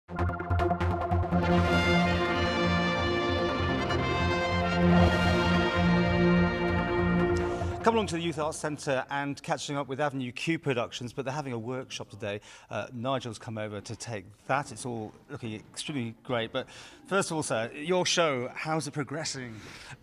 Come along to the Youth Arts Centre and catching up with Avenue Q Productions, but they're having a workshop today. Nigel's come over to take that. It's all looking extremely great. But first of all, sir, your show, how's it progressing?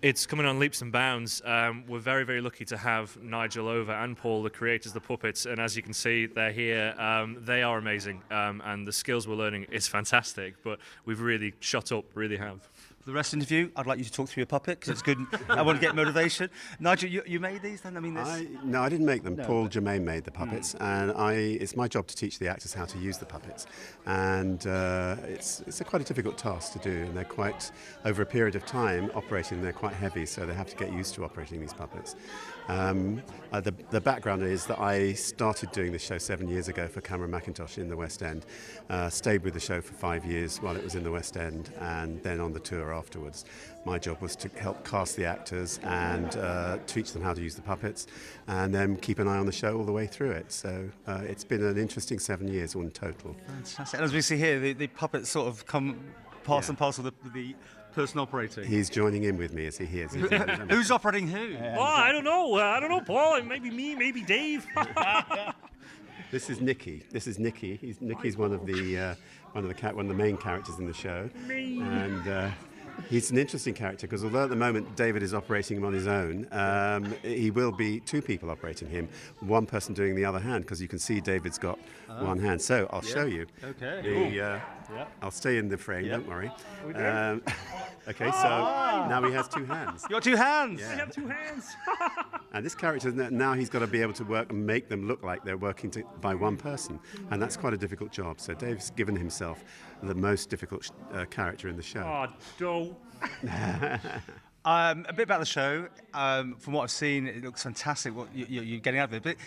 It's coming on leaps and bounds. We're very, very lucky to have Nigel over and Paul, the creators of the puppets. And as you can see, they're here. They are amazing. And the skills we're learning is fantastic. But we've really shot up, really have. For the rest of the interview, I'd like you to talk through your puppet, because it's good. I want to get motivation. Nigel, you made these then? I mean, No, I didn't make them. No. Paul Germain made the puppets, and it's my job to teach the actors how to use the puppets. And it's quite a difficult task to do, and they're quite, over a period of time, operating, they're quite heavy, so they have to get used to operating these puppets. The background is that I started doing this show 7 years ago for Cameron Mackintosh in the West End, stayed with the show for 5 years while it was in the West End, and then on the tour afterwards. My job was to help cast the actors and teach them how to use the puppets, and then keep an eye on the show all the way through it. So it's been an interesting 7 years in total. Fantastic. And as we see here, the puppets sort of come part and parcel with the person operating. He's joining in with me as he hears. Who's operating who? Oh, I don't know, Paul. Maybe me, maybe Dave. This is Nicky. Nicky's one of the main characters in the show. And he's an interesting character because although at the moment David is operating him on his own, he will be two people operating him, one person doing the other hand, because you can see David's got one hand. So I'll show you. Okay. I'll stay in the frame, don't worry. Okay, so now he has two hands. You got two hands? I have two hands. And this character, now he's got to be able to work and make them look like they're working by one person. And that's quite a difficult job. So Dave's given himself the most difficult character in the show. Oh, don't. A bit about the show. From what I've seen, it looks fantastic what you're getting out of it. But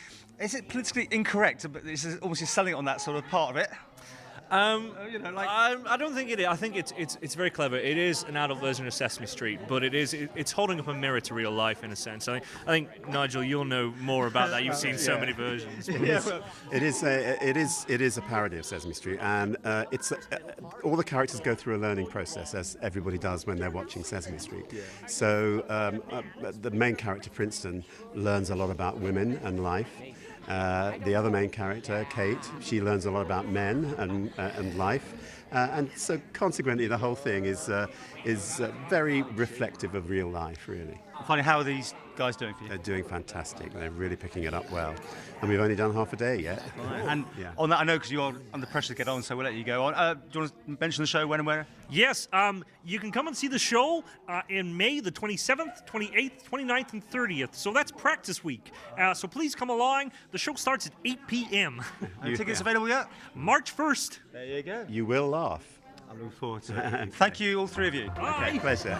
is it politically incorrect? But it's almost you're selling it on that sort of part of it. I don't think it is. I think it's very clever. It is an adult version of Sesame Street, but it's holding up a mirror to real life in a sense. I think Nigel, you'll know more about that. You've seen so many versions. It is a parody of Sesame Street, and all the characters go through a learning process, as everybody does when they're watching Sesame Street. So the main character, Princeton, learns a lot about women and life. The other main character, Kate, she learns a lot about men and life, and so consequently the whole thing is very reflective of real life, really. Funny, how are these guys doing for you? They're doing fantastic. They're really picking it up well, and we've only done half a day yet. Right. And on that, I know because you're under pressure to get on, so we'll let you go on. Do you want to mention the show, when and where? Yes, you can come and see the show in May the 27th, 28th, 29th, and 30th. So that's practice week. So please come along. The show starts at 8 p.m. Tickets available yet? March 1st. There you go. You will laugh. I look forward to it. Thank you, all three of you. Bye. Okay, pleasure.